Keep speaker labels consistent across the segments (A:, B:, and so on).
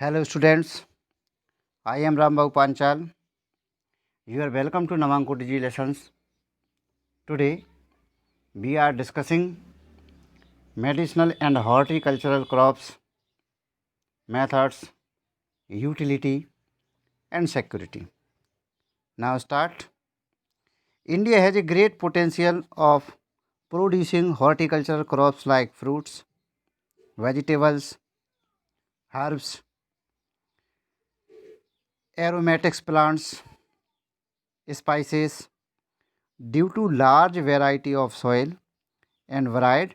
A: Hello students, I am Rambhav Panchal. You are welcome to Namanko Digi Lessons. Today we are discussing medicinal and horticultural crops, methods, utility and security. Now start. India has a great potential of producing horticultural crops like fruits, vegetables, herbs, aromatics plants, spices due to large variety of soil and varied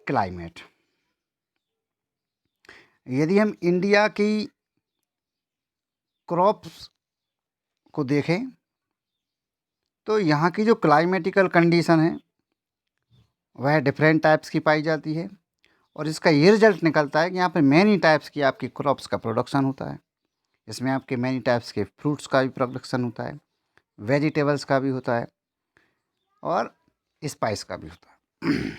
A: climate. यदि हम India की crops को देखें तो यहाँ की जो climatical condition है वह डिफरेंट टाइप्स की पाई जाती है और इसका ये रिजल्ट निकलता है कि यहाँ पे मैनी टाइप्स की आपकी क्रॉप्स का प्रोडक्शन होता है। इसमें आपके मैनी टाइप्स के फ्रूट्स का भी प्रोडक्शन होता है, वेजिटेबल्स का भी होता है और स्पाइस का भी होता है।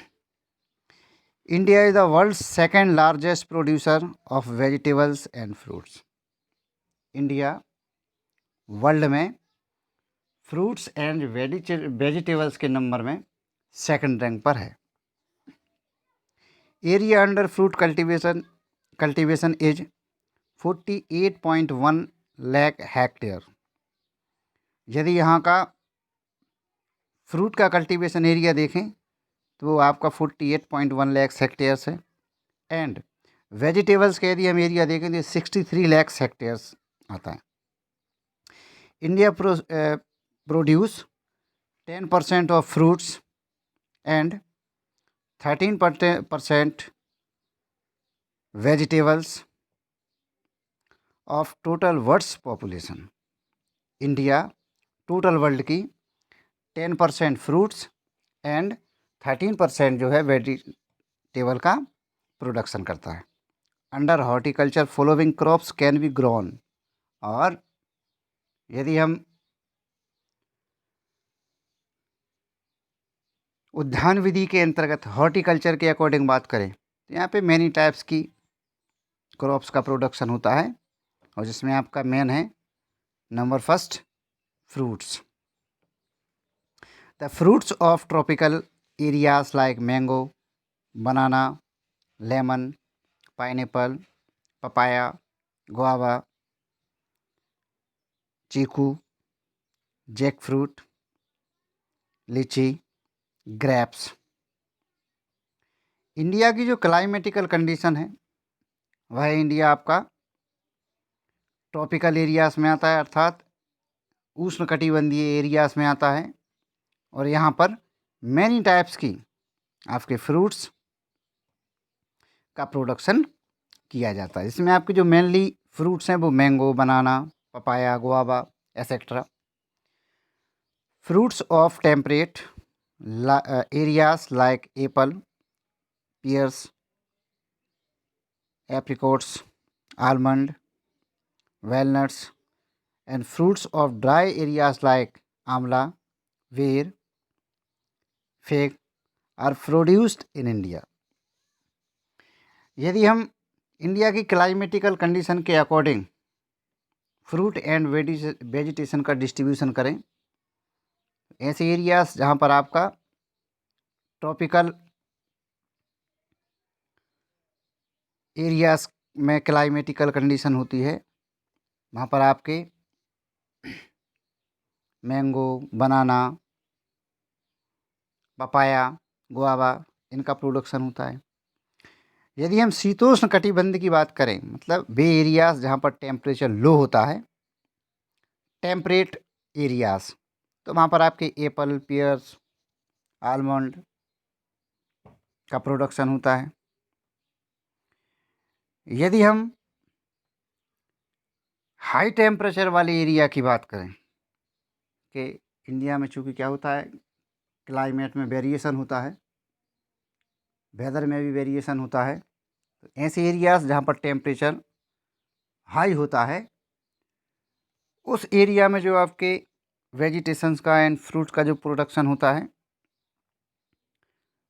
A: India is the world second largest producer of vegetables and fruits. India world में फ्रूट्स एंड वेजिटेबल्स के नंबर में सेकंड रैंक पर है। Area under fruit cultivation is 48.1 lakh hectare. यदि यहाँ का फ्रूट का कल्टीवेशन एरिया देखें तो वो आपका 48.1 लाख हेक्टेयर्स है एंड वेजिटेबल्स का यदि हम एरिया देखें तो 63 लाख हेक्टेयर्स आता है। India produce 10% of fruits and 13% vegetables of total world's population। India total world की 10% फ्रूट्स एंड 13% जो है वेजिटेबल का प्रोडक्शन करता है। Under horticulture following crops can be grown. और यदि हम उद्यान विधि के अंतर्गत हॉर्टिकल्चर के अकॉर्डिंग बात करें तो यहाँ पे मैनी टाइप्स की क्रॉप्स का प्रोडक्शन होता है और जिसमें आपका मेन है number first fruits. The fruits of tropical areas like mango, banana, lemon, pineapple, papaya, guava, chikoo, jackfruit, litchi, grapes. India की जो क्लाइमेटिकल कंडीशन है वह इंडिया आपका ट्रॉपिकल एरियाज में आता है अर्थात उष्णकटिबंधीय एरियाज में आता है और यहाँ पर मैनी टाइप्स की आपके फ्रूट्स का प्रोडक्शन किया जाता है। इसमें आपके जो मेनली फ्रूट्स हैं वो mango, banana, papaya, guava etcetera. Fruits of temperate areas like apple, pears, apricots, almond, walnuts and fruits of dry areas like amla, pear, fig are produced in India। यदि हम इंडिया की climatical condition के according fruit and vegetation का distribution करें, ऐसे areas जहाँ पर आपका ट्रॉपिकल एरियाज में क्लाइमेटिकल कंडीशन होती है वहाँ पर आपके मैंगो, बनाना, पपाया, गुआवा इनका प्रोडक्शन होता है। यदि हम शीतोष्ण कटिबंध की बात करें मतलब वे एरियाज जहाँ पर टेम्परेचर लो होता है, टेम्परेट एरियाज, तो वहाँ पर आपके एप्पल, पियर्स, आलमंड का प्रोडक्शन होता है। यदि हम हाई टेम्परेचर वाले एरिया की बात करें कि इंडिया में चूँकि क्या होता है क्लाइमेट में वेरिएशन होता है, वेदर में भी वेरिएशन होता है, तो ऐसे एरियाज जहाँ पर टेम्परेचर हाई होता है उस एरिया में जो आपके वेजिटेशंस का एंड फ्रूट्स का जो प्रोडक्शन होता है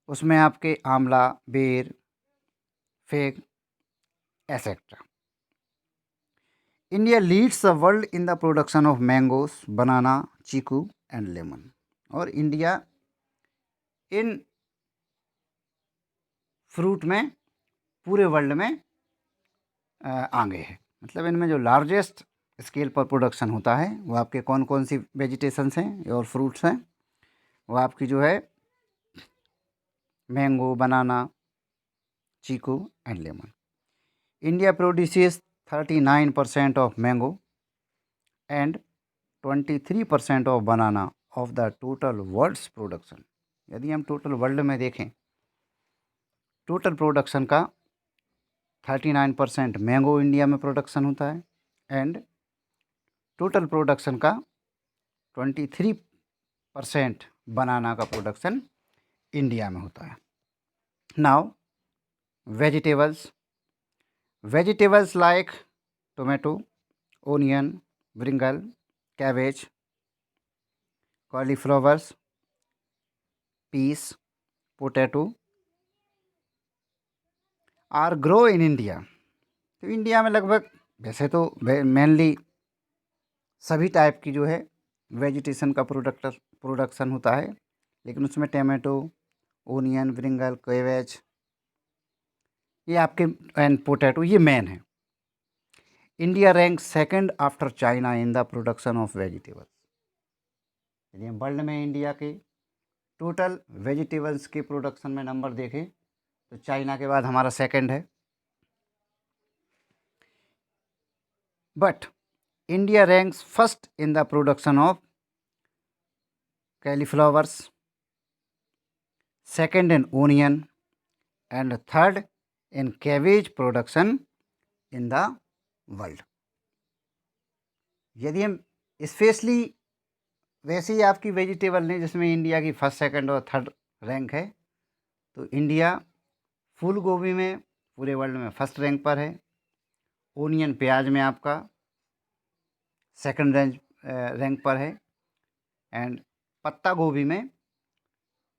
A: उसमें आपके आंवला, बेर, fig etcetera India leads the world in the production of mangoes, banana, chikoo and lemon. और इंडिया इन फ्रूट में पूरे वर्ल्ड में आगे है। मतलब इनमें जो लार्जेस्ट स्केल पर प्रोडक्शन होता है वो आपके कौन कौन सी वेजिटेशंस हैं और फ्रूट्स हैं, वो आपकी जो है mango, banana, chikoo and lemon. India produces 39% of mango and 23% of banana of the total world's production. यदि हम टोटल वर्ल्ड में देखें, टोटल प्रोडक्शन का 39% मैंगो इंडिया में प्रोडक्शन होता है एंड टोटल प्रोडक्शन का 23% बनाना का प्रोडक्शन इंडिया में होता है। Now vegetables like tomato, onion, brinjal, cabbage, cauliflowers, peas, potato are grow in India. तो इंडिया में लगभग वैसे तो मेनली सभी टाइप की जो है वेजिटेशन का प्रोडक्शन होता है, लेकिन उसमें टमाटो, ओनियन, ब्रिंगल, कैबेज ये आपके एंड पोटैटो ये मेन है। India rank second after China in the production of vegetables. यदि हम वर्ल्ड में इंडिया के टोटल वेजिटेबल्स के प्रोडक्शन में नंबर देखें तो चाइना के बाद हमारा सेकंड है। But India ranks first in the production of cauliflowers, second in onion and third in cabbage production in the world। यदि हम स्पेशली वैसे ही आपकी वेजिटेबल ने जिसमें इंडिया की फर्स्ट, सेकंड और थर्ड रैंक है, तो इंडिया फूल गोभी में पूरे वर्ल्ड में फर्स्ट रैंक पर है, ओनियन प्याज में आपका सेकंड रैंक पर है एंड पत्ता गोभी में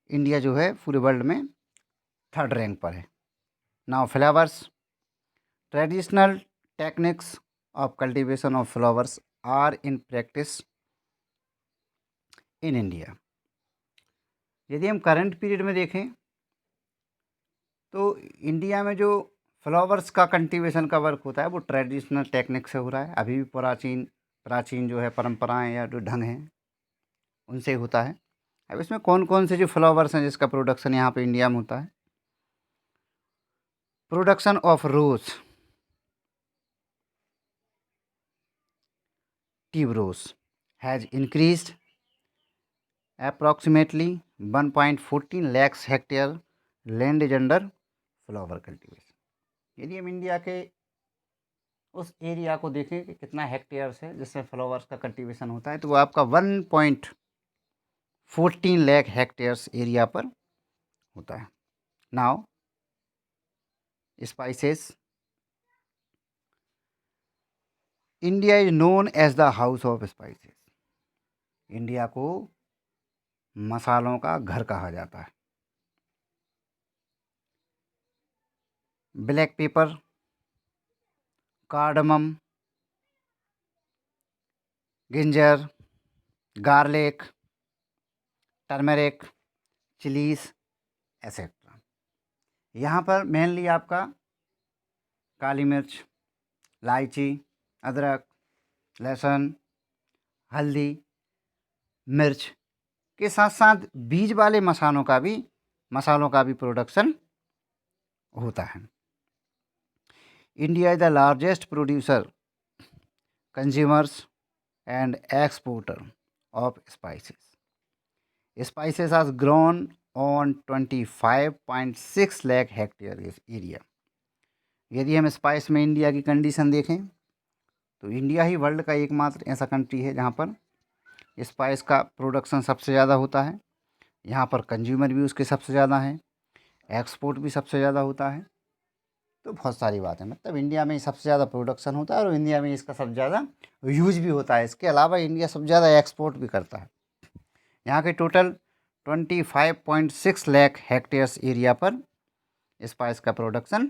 A: इंडिया जो है पूरे वर्ल्ड में थर्ड रैंक पर है। Now flowers, traditional techniques of cultivation of flowers are in practice in India. यदि हम करंट पीरियड में देखें तो इंडिया में जो फ्लावर्स का कल्टीवेशन का वर्क होता है वो ट्रेडिशनल टेक्निक से हो रहा है। अभी भी प्राचीन जो है परंपराएं या जो ढंग हैं उनसे होता है। अब इसमें कौन कौन से जो फ्लावर्स हैं जिसका प्रोडक्शन यहाँ पे इंडिया में होता है। Production of rose, tuberose has increased approximately 1.14 lakhs hectare land is under flower cultivation. यदि हम इंडिया के उस एरिया को देखें कि कितना हेक्टेयर्स है जिसमें फ्लावर्स का कल्टीवेशन होता है, तो वो आपका 1.14 लाख हेक्टेयर्स एरिया पर होता है। Now spices, India is known as the house of spices. India को मसालों का घर कहा जाता है। Black pepper, cardamom, ginger, garlic, turmeric, chillies etcetera. यहाँ पर मेनली आपका काली मिर्च, इलायची, अदरक, लहसुन, हल्दी, मिर्च के साथ साथ बीज वाले मसालों का भी प्रोडक्शन होता है। India is the largest producer, consumers and exporter of spices. Spices are grown on 25.6 lakh hectare area. यदि हम स्पाइस में इंडिया की कंडीशन देखें तो इंडिया ही वर्ल्ड का एकमात्र ऐसा कंट्री है जहाँ पर स्पाइस का प्रोडक्शन सबसे ज़्यादा होता है। यहाँ पर कंज्यूमर भी उसके सबसे ज़्यादा हैं, एक्सपोर्ट भी सबसे ज़्यादा होता है। तो बहुत सारी बात है, मतलब इंडिया में ही सबसे ज़्यादा प्रोडक्शन होता है और इंडिया में इसका सबसे ज़्यादा यूज भी होता है। इसके अलावा इंडिया सबसे ज़्यादा एक्सपोर्ट भी करता है। यहाँ के टोटल 25.6 लाख हेक्टेयर्स एरिया पर स्पाइस का प्रोडक्शन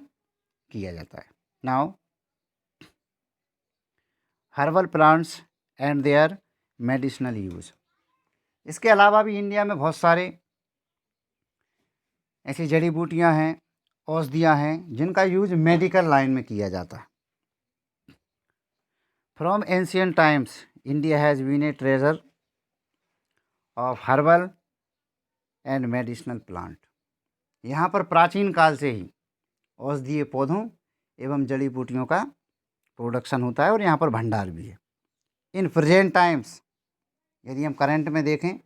A: किया जाता है। Now herbal plants and their medicinal use. इसके अलावा भी इंडिया में बहुत सारे ऐसी जड़ी बूटियां हैं, औषधियां हैं जिनका यूज मेडिकल लाइन में किया जाता है। From ancient times India has been a treasure of herbal and medicinal plant. यहाँ पर प्राचीन काल से ही औषधीय पौधों एवं जड़ी बूटियों का प्रोडक्शन होता है और यहाँ पर भंडार भी है। इन प्रेजेंट टाइम्स, यदि हम करंट में देखें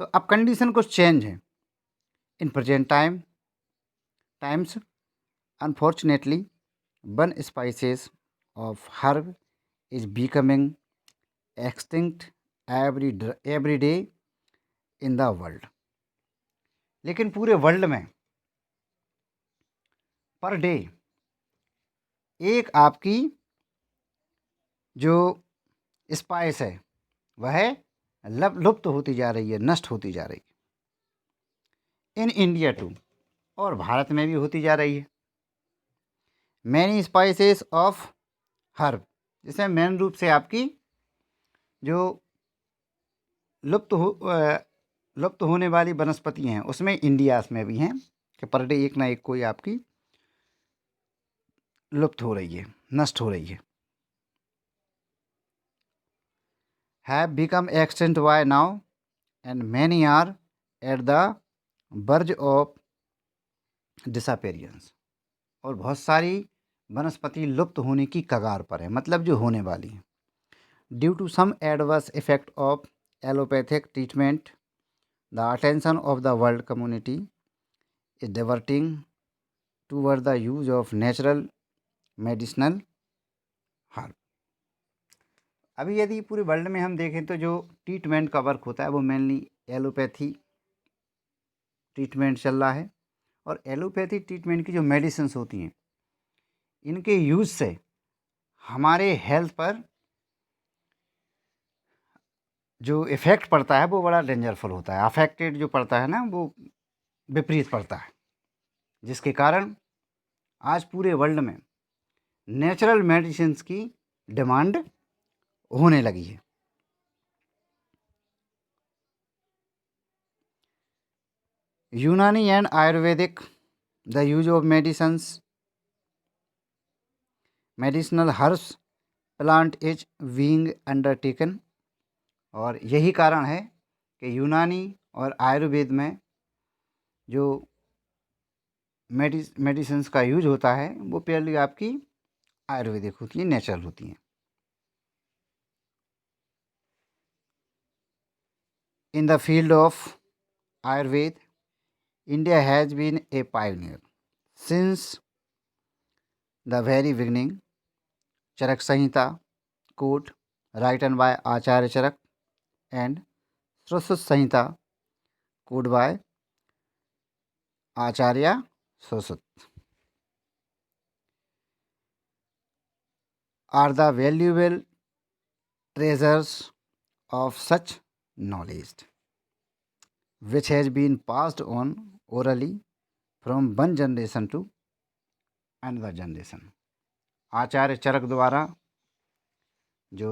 A: तो अब कंडीशन कुछ चेंज है। In present times unfortunately one spices of herb is becoming extinct every day in the world। लेकिन पूरे वर्ल्ड में पर डे एक आपकी जो स्पाइस है वह लुप्त होती जा रही है, नष्ट होती जा रही है। इन इंडिया टू, और भारत में भी होती जा रही है। मैनी स्पाइसेस ऑफ हर्ब, जिसमें मेन रूप से आपकी जो लुप्त होने वाली वनस्पति हैं उसमें इंडिया में भी हैं कि पर डे एक ना एक कोई आपकी लुप्त हो रही है, नष्ट हो रही है। Have become extinct by now and many are at the verge of disappearance. और बहुत सारी वनस्पति लुप्त होने की कगार पर है, मतलब जो होने वाली है। Due to some adverse effect of allopathic treatment the attention of the world community is diverting toward the use of natural medicinal herb. अभी यदि पूरे वर्ल्ड में हम देखें तो जो ट्रीटमेंट का वर्क होता है वो मेनली एलोपैथी ट्रीटमेंट चल रहा है। और एलोपैथी ट्रीटमेंट की जो मेडिसिन्स होती हैं इनके यूज़ से हमारे हेल्थ पर जो इफ़ेक्ट पड़ता है वो बड़ा डेंजरफुल होता है। अफेक्टेड जो पड़ता है ना वो विपरीत पड़ता है, जिसके कारण आज पूरे वर्ल्ड में नेचुरल मेडिसिन्स की डिमांड होने लगी है। यूनानी and Ayurvedic the use of medicinal herbs plant is being undertaken. और यही कारण है कि यूनानी और आयुर्वेद में जो मेडिसिन्स का यूज होता है वो प्योरली आपकी आयुर्वेदिक होती है, नेचुरल होती हैं। In the field of Ayurveda India has been a pioneer since the very beginning. Charaka Samhita code written by Acharya Charaka and Sushruta Samhita code by Acharya Sushruta are the valuable treasures of such knowledge which has been passed on orally from one generation to another generation। आचार्य चरक द्वारा जो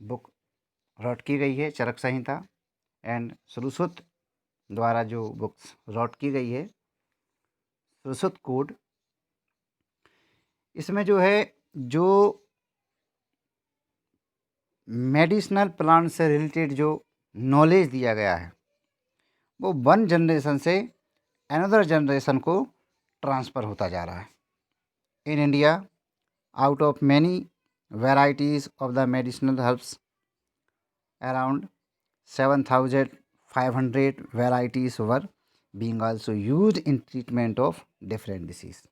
A: book rot की गई है चरक संहिता and Sushruta द्वारा जो books rot की गई है सुश्रुत कोड, इसमें जो है जो मेडिसिनल प्लांट से रिलेटेड जो नॉलेज दिया गया है वो वन जनरेशन से अनदर जनरेशन को ट्रांसफ़र होता जा रहा है। In India out of many varieties of the medicinal herbs around 7,500 varieties were being also used in treatment of different disease.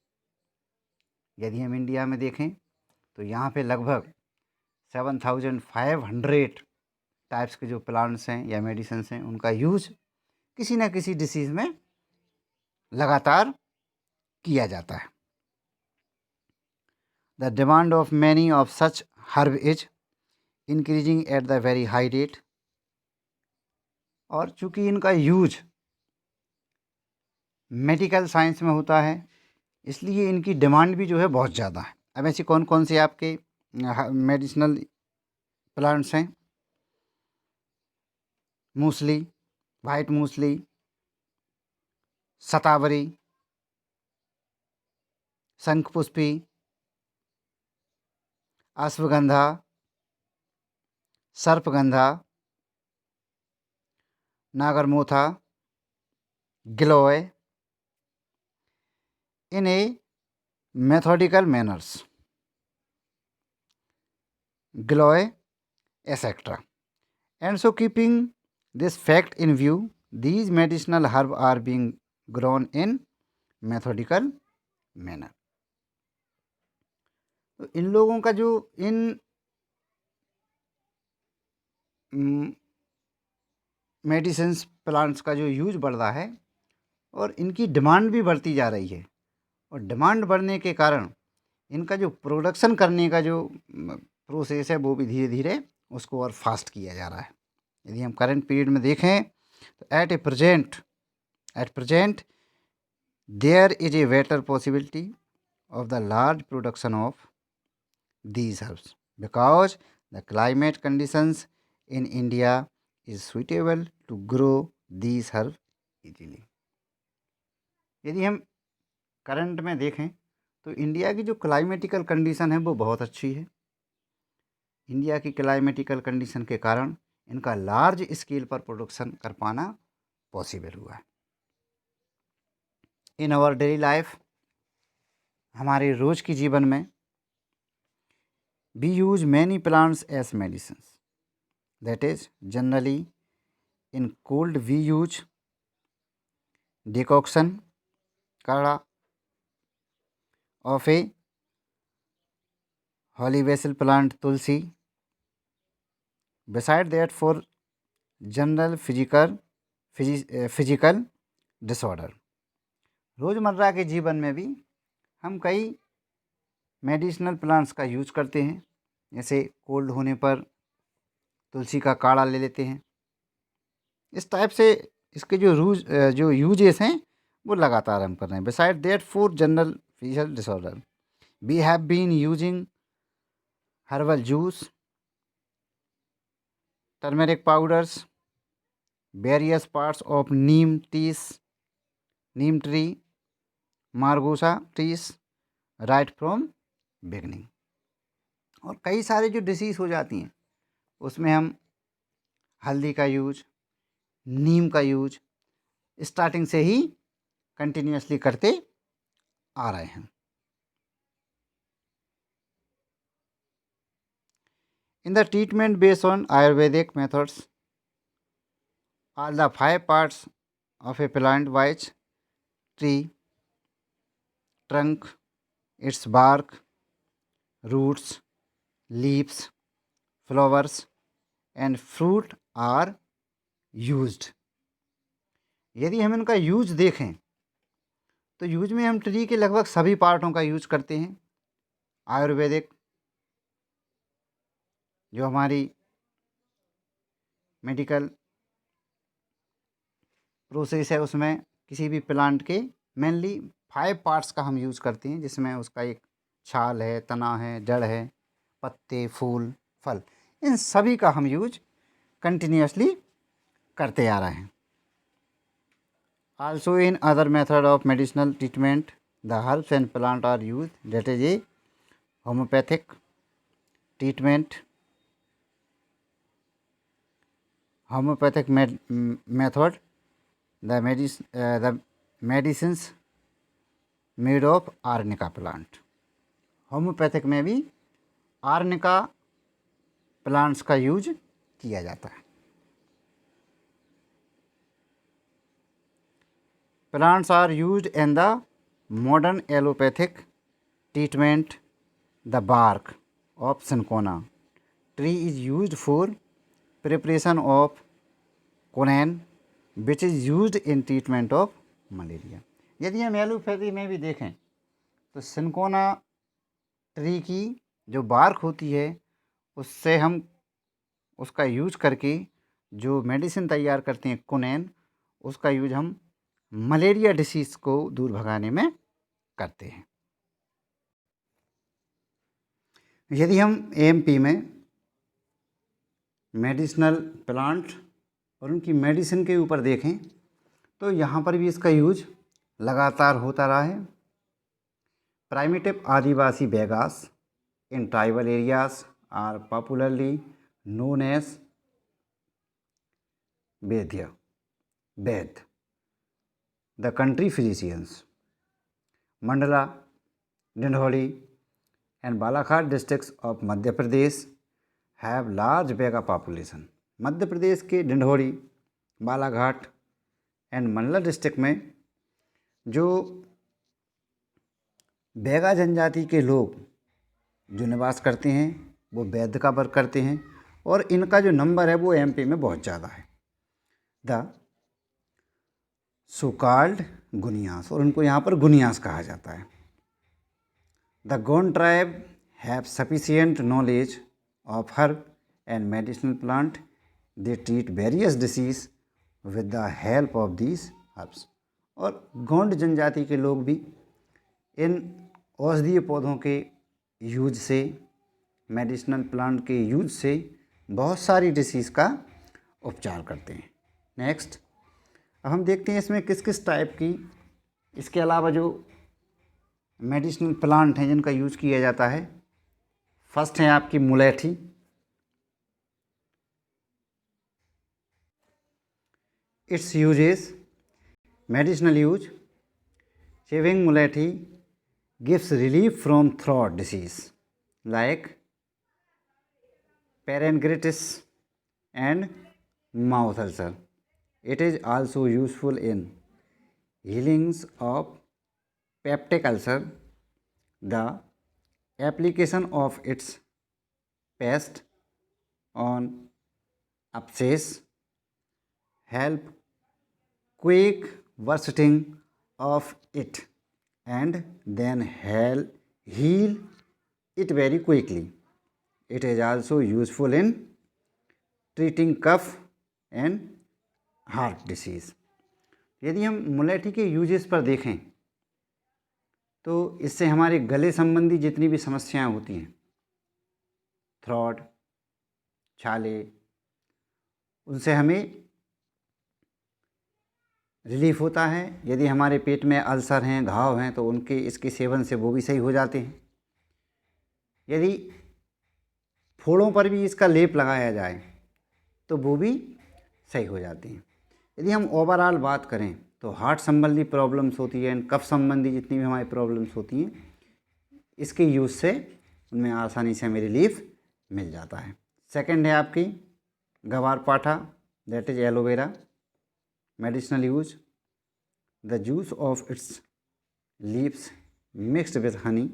A: यदि हम इंडिया में देखें तो यहाँ पे लगभग 7,500 टाइप्स के जो प्लांट्स हैं या मेडिसिन्स हैं उनका यूज किसी न किसी डिसीज़ में लगातार किया जाता है। The demand of many of such herb is increasing at the very high rate. और चूँकि इनका यूज मेडिकल साइंस में होता है इसलिए इनकी डिमांड भी जो है बहुत ज़्यादा है। अब ऐसी कौन कौन से आपके मेडिसिनल प्लांट्स हैं। मूसली, वाइट मूसली, शतावरी, शंखपुष्पी, अश्वगंधा, सर्पगंधा, नागरमोथा, गिलोय in a methodical manners, Galoy, etc. And so, keeping this fact in view, these medicinal herbs are being grown in methodical manner. तो इन लोगों का जो इन मेडिसिन्स प्लांट्स का जो यूज बढ़ रहा है और इनकी डिमांड भी बढ़ती जा रही है, और डिमांड बढ़ने के कारण इनका जो प्रोडक्शन करने का जो प्रोसेस है वो भी धीरे धीरे उसको और फास्ट किया जा रहा है। यदि हम करंट पीरियड में देखें तो at present there is a better possibility of the large production of these herbs because the climate conditions in India is suitable to grow these herbs easily. यदि हम करंट में देखें तो इंडिया की जो क्लाइमेटिकल कंडीशन है वो बहुत अच्छी है। इंडिया की क्लाइमेटिकल कंडीशन के कारण इनका लार्ज स्केल पर प्रोडक्शन कर पाना पॉसिबल हुआ है। इन आवर डेली लाइफ, हमारे रोज के जीवन में we use many plants as medicines. That is, generally in cold we use decoction काढ़ा of a holy basil plant tulsi. Beside that, for general physical disorder, रोज़मर्रा के जीवन में भी हम कई मेडिसिनल प्लांट्स का यूज करते हैं। जैसे कोल्ड होने पर तुलसी का काढ़ा ले लेते हैं। इस टाइप से इसके जो यूजेस हैं वो लगातार हम कर रहे हैं। Beside that, for general physical disorder we have been using herbal juice, turmeric powders, various parts of neem tree, margosa trees right from beginning. और कई सारे जो डिसीज़ हो जाती हैं उसमें हम हल्दी का यूज, नीम का यूज स्टार्टिंग से ही कंटिन्यूसली करते आ रहे हैं। In the treatment based on Ayurvedic methods, all the 5 parts of A plant wise tree, trunk, its bark, roots, leaves, flowers and fruit are used. यदि हम इनका यूज देखें तो यूज में हम ट्री के लगभग सभी पार्टों का यूज करते हैं। आयुर्वेदिक जो हमारी मेडिकल प्रोसेस है उसमें किसी भी प्लांट के मेनली 5 पार्ट्स का हम यूज़ करते हैं, जिसमें उसका एक छाल है, तना है, जड़ है, पत्ते, फूल, फल, इन सभी का हम यूज कंटिन्यूसली करते आ रहे हैं। Also in other method of medicinal treatment the herbs and plant are use, that is a homeopathic treatment, homeopathic method, the medicines made of arnica plant. Homeopathic में भी आर्निका प्लांट्स का use किया जाता है। Plants are used in the modern allopathic treatment. The bark of cinchona tree is used for preparation of quinine which is used in treatment of malaria. यदि हम allopathy में भी देखें तो सिनकोना ट्री की जो बार्क होती है उससे हम उसका यूज करके जो मेडिसिन तैयार करते हैं कोनेन, उसका यूज हम मलेरिया डिसीज़ को दूर भगाने में करते हैं। यदि हम एएमपी में मेडिसिनल प्लांट और उनकी मेडिसिन के ऊपर देखें तो यहाँ पर भी इसका यूज लगातार होता रहा है। Primitive adivasi Baigas in tribal areas are popularly known as vaidya the country physicians Mandla, Dindori and Balaghat districts of Madhya Pradesh have large Baiga population. Madhya Pradesh के डिंडोली, बालाघाट एंड मंडला डिस्ट्रिक्ट में जो बेगा जनजाति के लोग जो निवास करते हैं वो वैद्य का वर्क करते हैं और इनका जो नंबर है वो एमपी में बहुत ज़्यादा है। द सो कॉल्ड गुनियास, और उनको यहाँ पर गुनियास कहा जाता है। The Gond tribe have sufficient knowledge of herb and medicinal plant. They treat various disease with the help of these herbs. और गोंड जनजाति के लोग भी इन औषधीय पौधों के यूज से, मेडिसिनल प्लांट के यूज से बहुत सारी डिसीज़ का उपचार करते हैं। नेक्स्ट, अब हम देखते हैं इसमें किस किस टाइप की, इसके अलावा जो मेडिसिनल प्लांट हैं जिनका यूज किया जाता है। फर्स्ट है आपकी मुलेठी। Its uses medicinal use, chewing mulethi gives relief from throat disease like pharyngitis and mouth ulcer. It is also useful in healings of peptic ulcer. The application of its paste on abscess help quick bursting of it and then heal it very quickly. It is also useful in treating cough and heart disease. यदि हम मुलेठी के uses पर देखें तो इससे हमारे गले संबंधी जितनी भी समस्याएं होती हैं, थ्रोट, छाले, उनसे हमें रिलीफ होता है। यदि हमारे पेट में अल्सर हैं, घाव हैं, तो उनके इसके सेवन से वो भी सही हो जाते हैं। यदि फोड़ों पर भी इसका लेप लगाया जाए तो वो भी सही हो जाती हैं। यदि हम ओवरऑल बात करें तो हार्ट संबंधी प्रॉब्लम्स होती हैं, कफ संबंधी जितनी भी हमारी प्रॉब्लम्स होती हैं, इसके यूज़ से उनमें आसानी से हमें रिलीफ मिल जाता है। सेकंड है आपकी गवारपाठा, that is aloe vera. Medicinal use, the juice of its leaves mixed with honey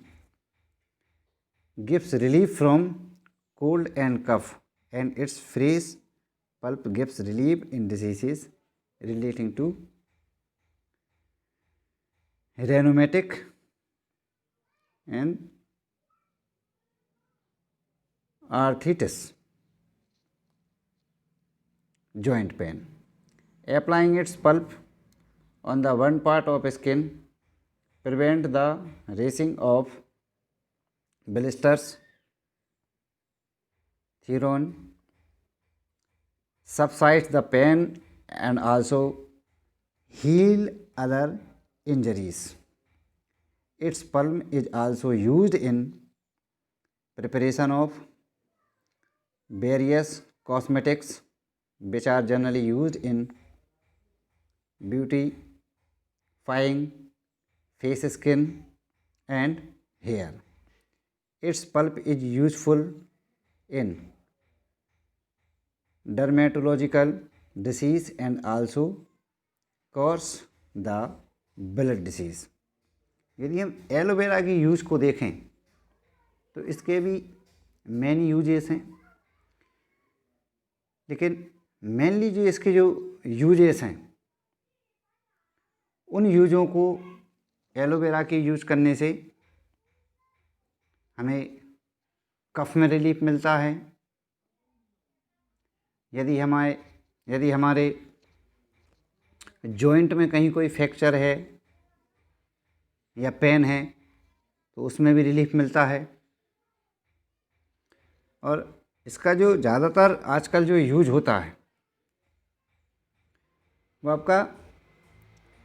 A: gives relief from cold and cough and its fresh pulp gives relief in diseases relating to rheumatic and arthritis, joint pain. Applying its pulp on the one part of skin prevent the raising of blisters, theron, subsides the pain and also heal other injuries. Its pulp is also used in preparation of various cosmetics which are generally used in beautifying face, skin and hair. Its pulp is useful in dermatological disease and also cause the blood disease. यदि हम aloe vera की use को देखें तो इसके भी many uses हैं, लेकिन मेनली जो इसके जो यूजेस हैं उन यूजों को एलोवेरा के यूज करने से हमें कफ में रिलीफ मिलता है। यदि हमारे जॉइंट में कहीं कोई फ्रैक्चर है या पेन है तो उसमें भी रिलीफ मिलता है। और इसका जो ज़्यादातर आजकल जो यूज होता है वो आपका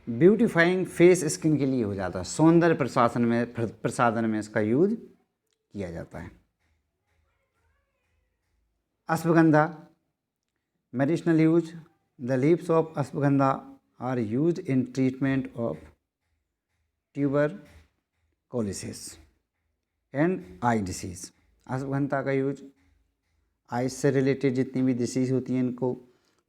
A: ब्यूटीफाइंग फेस स्किन के लिए हो जाता है, सौंदर्य प्रसाधन में इसका यूज किया जाता है। Ashwagandha medicinal use, the leaves of ashwagandha are use in treatment of tuberculosis and eye disease. Ashwagandha का यूज आइस से रिलेटेड जितनी भी डिसीज़ होती हैं इनको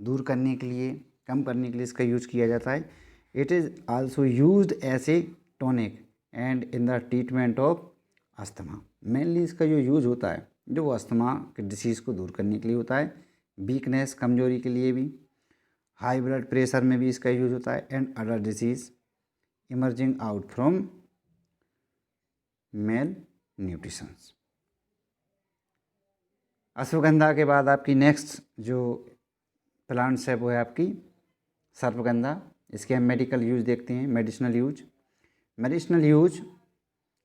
A: दूर करने के लिए, कम करने के लिए इसका यूज किया जाता है। It is also used as a tonic and in the treatment of asthma. Mainly इसका जो यूज होता है जो अस्थमा के डिसीज़ को दूर करने के लिए होता है, वीकनेस कमजोरी के लिए भी, हाई ब्लड प्रेशर में भी इसका यूज होता है, and other disease emerging out from male nutritions. Ashwagandha के बाद आपकी नेक्स्ट जो प्लांट्स है वो है आपकी सर्पगंधा। इसके हम मेडिकल यूज देखते हैं, medicinal use. Medicinal use,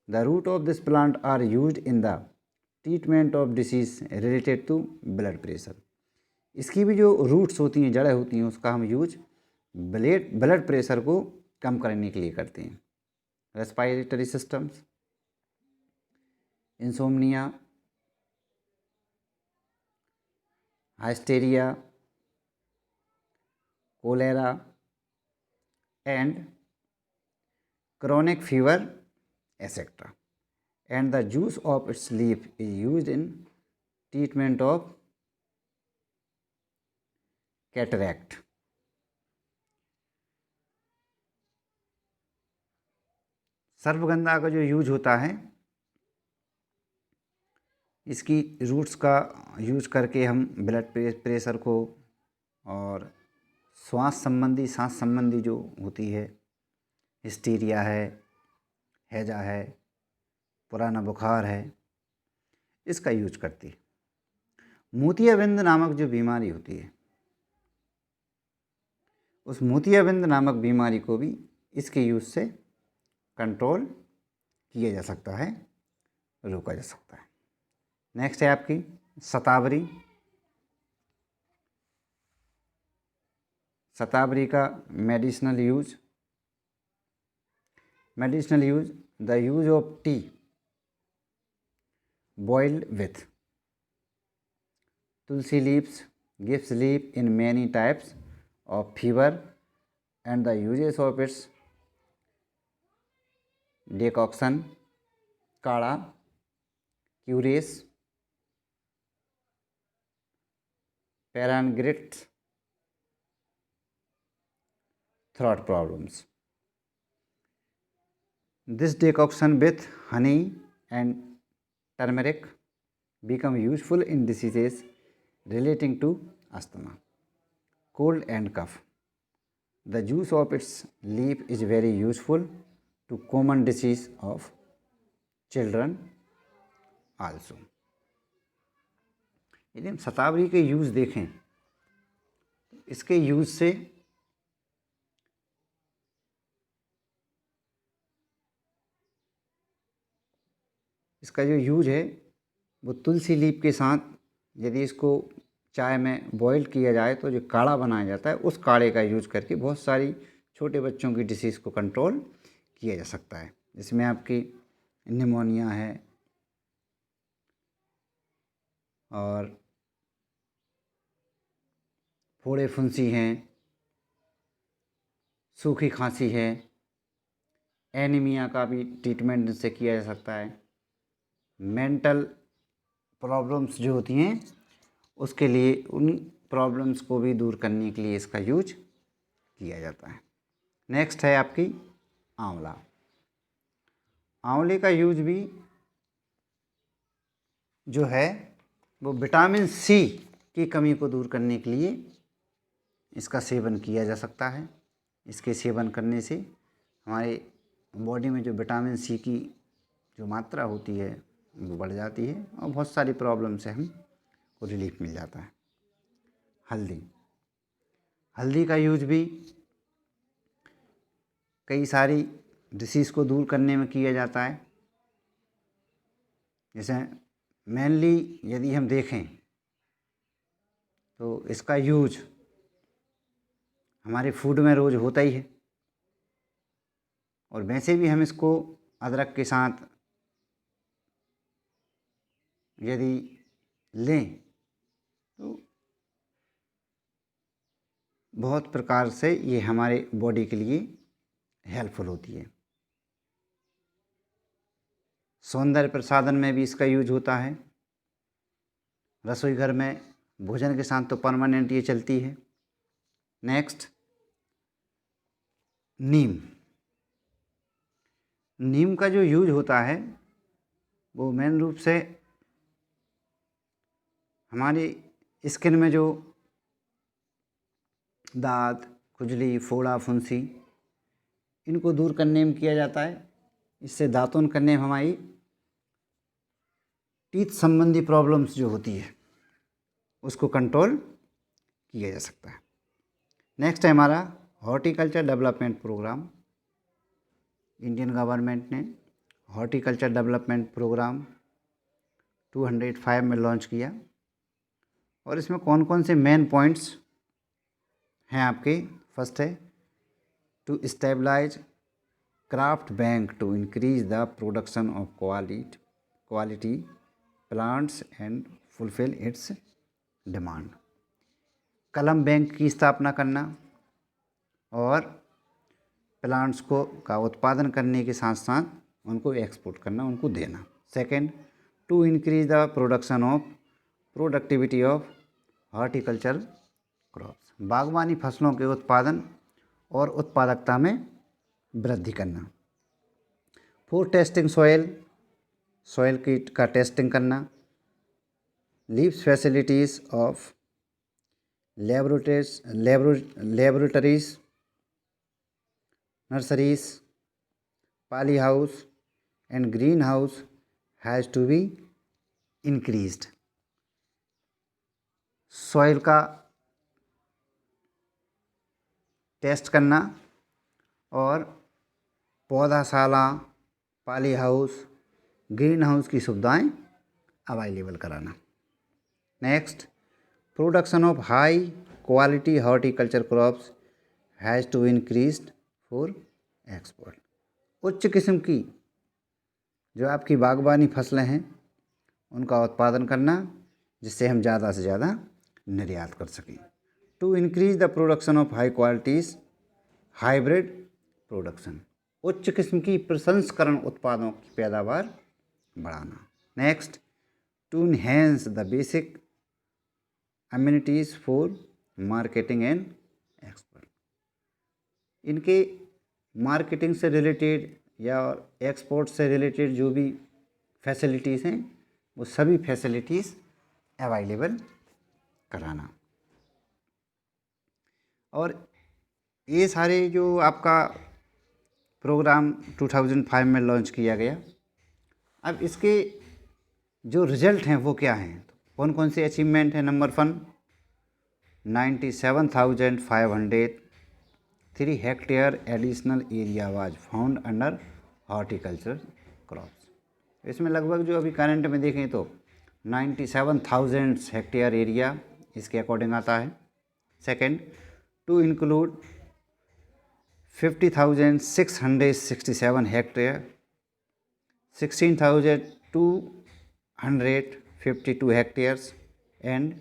A: the root of this plant are used in the treatment of disease related to blood pressure. इसकी भी जो रूट्स होती हैं, जड़ें होती हैं, उसका हम यूज ब्लड प्रेशर को कम करने के लिए करते हैं। Respiratory systems, insomnia, hysteria, cholera and chronic fever etc. And the juice of its leaf is used in treatment of cataract. सर्पगंधा का जो यूज होता है, इसकी रूट्स का यूज करके हम ब्लड प्रेशर को और सांस संबंधी जो होती है, हिस्टीरिया है, हैजा है, पुराना बुखार है, इसका यूज करती है। मोतियाबिंद नामक जो बीमारी होती है, उस मोतियाबिंद नामक बीमारी को भी इसके यूज से कंट्रोल किया जा सकता है, रोका जा सकता है। नेक्स्ट है आपकी शतावरी। शतावरी का medicinal use, the use of T boiled with tulsi leaves gives relief in many types of fever, and the uses of its decoction, काढ़ा, क्यूरेस, पैरानग्रिट्स, throat problems. This decoction with honey and turmeric become useful in diseases relating to asthma, cold and cough. The juice of its leaf is very useful to common disease of children also. यदि हम शतावरी के use देखें, इसके use से इसका जो use है वो तुलसी लीफ के साथ यदि इसको चाय में बॉईल किया जाए तो जो काढ़ा बनाया जाता है, उस काढ़े का यूज करके बहुत सारी छोटे बच्चों की डिसीज़ को कंट्रोल किया जा सकता है। इसमें आपकी निमोनिया है और फोड़े फुंसी हैं, सूखी खांसी है, एनीमिया का भी ट्रीटमेंट इससे किया जा सकता है। मेंटल प्रॉब्लम्स जो होती हैं उसके लिए, उन प्रॉब्लम्स को भी दूर करने के लिए इसका यूज किया जाता है। नेक्स्ट है आपकी आंवला। आंवले का यूज भी जो है वो विटामिन सी की कमी को दूर करने के लिए इसका सेवन किया जा सकता है। इसके सेवन करने से हमारे बॉडी में जो विटामिन सी की जो मात्रा होती है वो बढ़ जाती है और बहुत सारी प्रॉब्लम से हमको रिलीफ मिल जाता है। हल्दी का यूज भी कई सारी डिसीज़ को दूर करने में किया जाता है। जैसे मेनली यदि हम देखें तो इसका यूज हमारे फूड में रोज़ होता ही है, और वैसे भी हम इसको अदरक के साथ यदि लें तो बहुत प्रकार से ये हमारे बॉडी के लिए हेल्पफुल होती है। सौंदर्य प्रसाधन में भी इसका यूज होता है। रसोई घर में भोजन के साथ तो परमानेंट ये चलती है। नेक्स्ट, नीम का जो यूज होता है वो मेन रूप से हमारी स्किन में जो दांत, खुजली, फोड़ा, फुंसी, इनको दूर करने में किया जाता है। इससे दातुन करने में हमारी टीथ संबंधी प्रॉब्लम्स जो होती है उसको कंट्रोल किया जा सकता है। नेक्स्ट है हमारा horticulture development programme. Indian government ने हॉर्टिकल्चर डेवलपमेंट प्रोग्राम 205 में लॉन्च किया, और इसमें कौन कौन से मेन पॉइंट्स हैं आपके। फर्स्ट है to stabilize graft bank to increase the production of quality plants and fulfil its demand. कलम बैंक की स्थापना करना और प्लांट्स का उत्पादन करने के साथ साथ उनको एक्सपोर्ट करना, उनको देना। Second, to increase the productivity of horticulture crops. बागवानी फसलों के उत्पादन और उत्पादकता में वृद्धि करना। फोर, टेस्टिंग सॉइल का टेस्टिंग करना। Leaves facilities of laboratories, nurseries, polyhouse and greenhouse has to be increased. Soil का टेस्ट करना और पौधाशाला, पॉली हाउस, ग्रीन हाउस की सुविधाएं अवेलेबल कराना। Next, production of high quality horticulture crops has to increased for export. उच्च किस्म की जो आपकी बागवानी फसलें हैं उनका उत्पादन करना, जिससे हम ज़्यादा से ज़्यादा निर्यात कर सकें। To increase the production of high qualities hybrid production. उच्च किस्म की प्रसंस्करण उत्पादों की पैदावार बढ़ाना। Next, to enhance the basic amenities for marketing and export. इनके मार्केटिंग से रिलेटेड या एक्सपोर्ट से रिलेटेड जो भी फैसिलिटीज़ हैं वो सभी फैसिलिटीज़ अवेलेबल कराना। और ये सारे जो आपका प्रोग्राम 2005 में लॉन्च किया गया, अब इसके जो रिजल्ट हैं वो क्या हैं, तो कौन कौन से अचीवमेंट हैं। Number 1, 97,503 hectare additional area was found under horticulture crops. इसमें लगभग जो अभी करंट में देखें तो 97,000 हेक्टेयर एरिया इसके अकॉर्डिंग आता है। Second, to include 50,667 hectare, 16,252 hectares and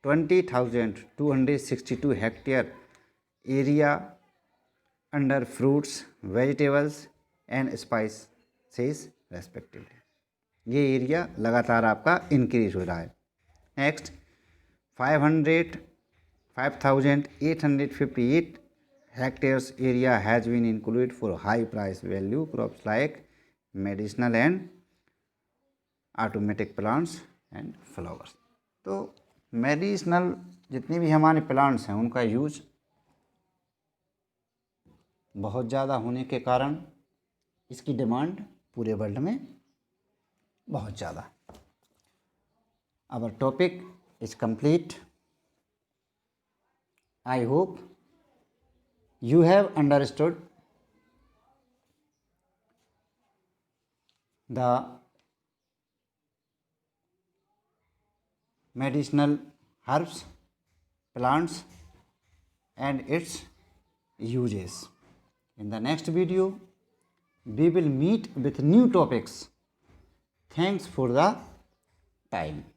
A: 20,262 hectare area under fruits, vegetables and spices respectively। ये एरिया लगातार आपका इंक्रीज हो रहा है। Next, 5,858 hectares area has been included for high price value crops like medicinal and automatic plants and flowers. तो medicinal जितने भी हमारे प्लांट्स हैं उनका यूज बहुत ज़्यादा होने के कारण इसकी डिमांड पूरे वर्ल्ड में बहुत ज़्यादा। Our topic is complete. I hope you have understood the medicinal herbs, plants and its uses. In the next video, we will meet with new topics. Thanks for the time.